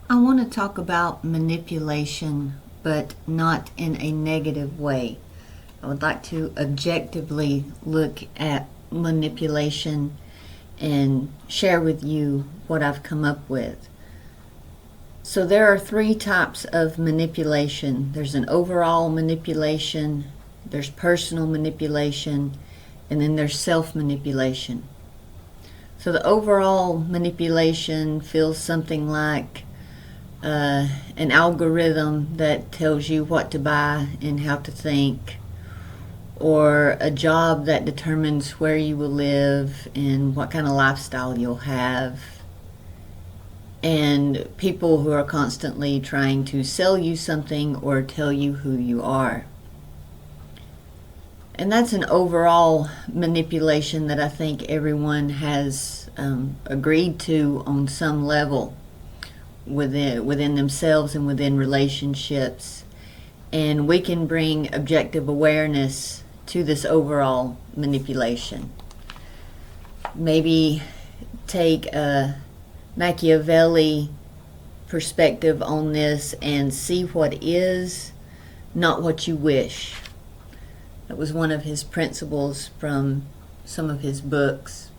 I want to talk about manipulation, but not in a negative way. I would like to objectively look at manipulation and share with you what I've come up with. So there are three types of manipulation. There's an overall manipulation, there's personal manipulation, and then there's self-manipulation. So the overall manipulation feels something like an algorithm that tells you what to buy and how to think, or a job that determines where you will live and what kind of lifestyle you'll have, and people who are constantly trying to sell you something or tell you who you are. And that's an overall manipulation that I think everyone has agreed to on some level within themselves and within relationships. And we can bring objective awareness to this overall manipulation. Maybe take a Machiavelli perspective on this and see what is, not what you wish. That was one of his principles from some of his books.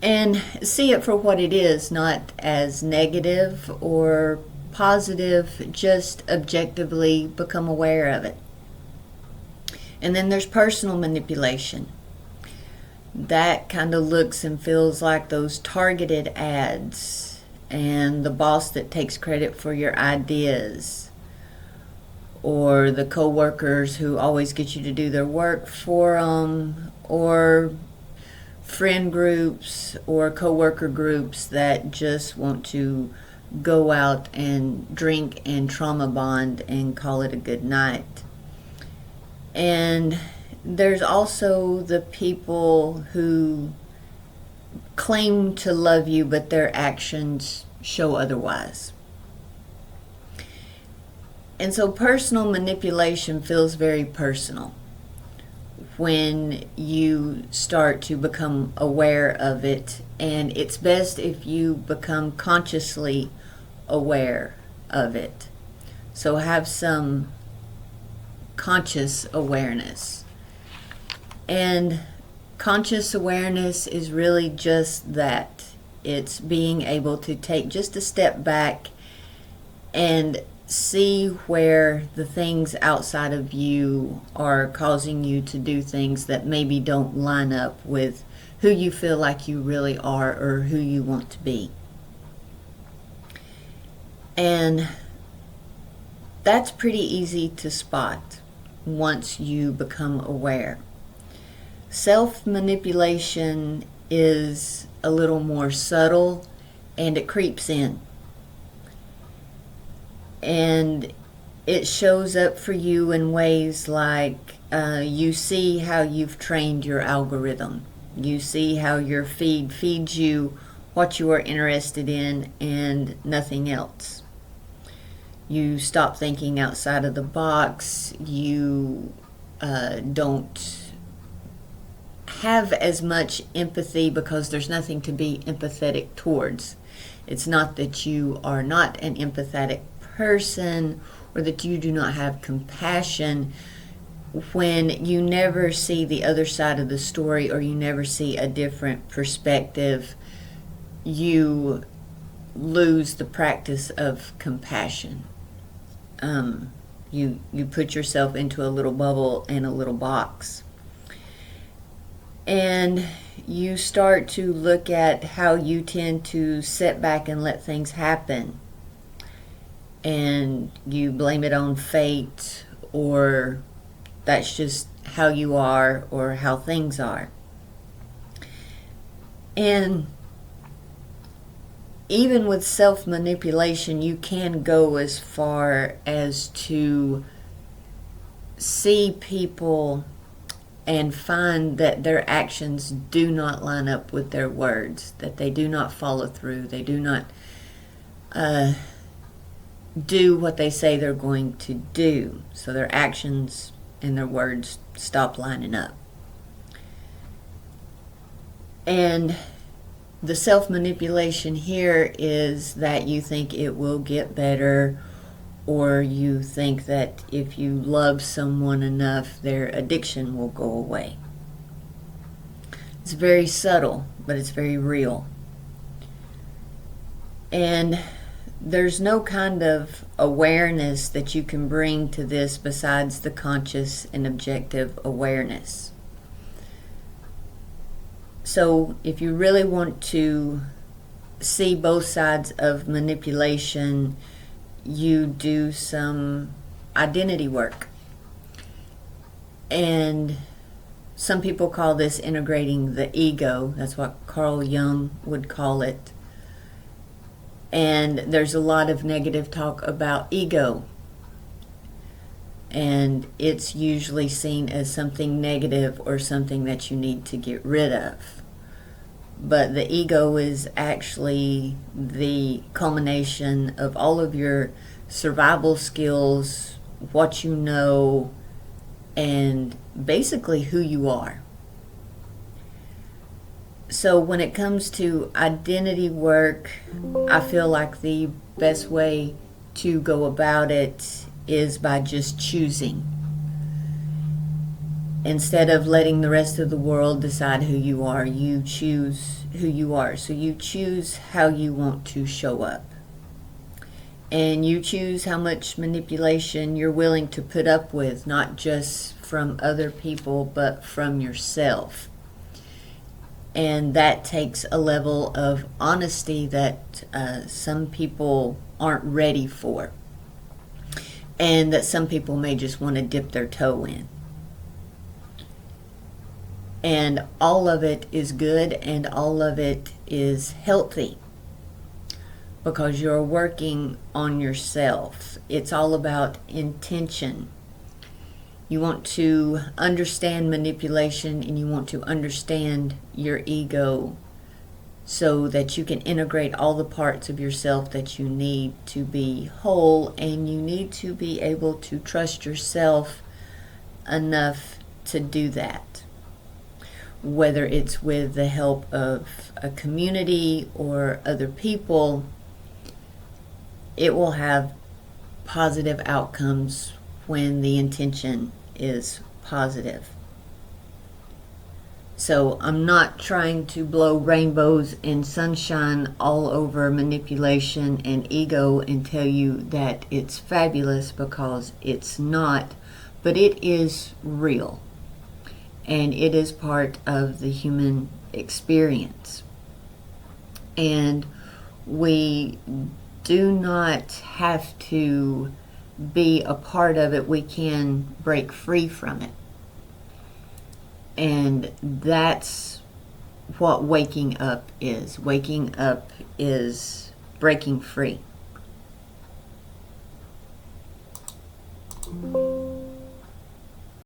And see it for what it is, not as negative or positive, just objectively become aware of it. And then there's personal manipulation. That kind of looks and feels like those targeted ads and the boss that takes credit for your ideas, or the co-workers who always get you to do their work for them, or friend groups or co-worker groups that just want to go out and drink and trauma bond and call it a good night. And there's also the people who claim to love you, but their actions show otherwise. And so personal manipulation feels very personal when you start to become aware of it, and it's best if you become consciously aware of it. So have some conscious awareness. And conscious awareness is really just that. It's being able to take just a step back and see where the things outside of you are causing you to do things that maybe don't line up with who you feel like you really are or who you want to be. And that's pretty easy to spot once you become aware. Self-manipulation is a little more subtle, and it creeps in. And it shows up for you in ways like you see how you've trained your algorithm. You see how your feed feeds you what you are interested in and nothing else. You stop thinking outside of the box. You don't have as much empathy because there's nothing to be empathetic towards. It's not that you are not an empathetic person or that you do not have compassion. When you never see the other side of the story, or you never see a different perspective, you lose the practice of compassion. You put yourself into a little bubble and a little box. And you start to look at how you tend to sit back and let things happen. And you blame it on fate, or that's just how you are or how things are. And even with self-manipulation, you can go as far as to see people and find that their actions do not line up with their words, that they do not follow through, they do not do what they say they're going to do. So their actions and their words stop lining up. And The self-manipulation here is that you think it will get better, or you think that if you love someone enough, their addiction will go away. It's very subtle, but it's very real. And there's no kind of awareness that you can bring to this besides the conscious and objective awareness. So if you really want to see both sides of manipulation, you do some identity work. And some people call this integrating the ego. That's what Carl Jung would call it. And there's a lot of negative talk about ego. And it's usually seen as something negative or something that you need to get rid of. But the ego is actually the culmination of all of your survival skills, what you know, and basically who you are. So when it comes to identity work, I feel like the best way to go about it is by just choosing. Instead of letting the rest of the world decide who you are, you choose who you are. So you choose how you want to show up. And you choose how much manipulation you're willing to put up with, not just from other people, but from yourself. And that takes a level of honesty that some people aren't ready for. And that some people may just want to dip their toe in. And all of it is good and all of it is healthy because you're working on yourself. It's all about intention. You want to understand manipulation and you want to understand your ego so that you can integrate all the parts of yourself that you need to be whole, and you need to be able to trust yourself enough to do that. Whether it's with the help of a community or other people, it will have positive outcomes when the intention is positive. So I'm not trying to blow rainbows and sunshine all over manipulation and ego and tell you that it's fabulous, because it's not, but it is real. And it is part of the human experience. And we do not have to be a part of it. We can break free from it. And that's what waking up is. Waking up is breaking free.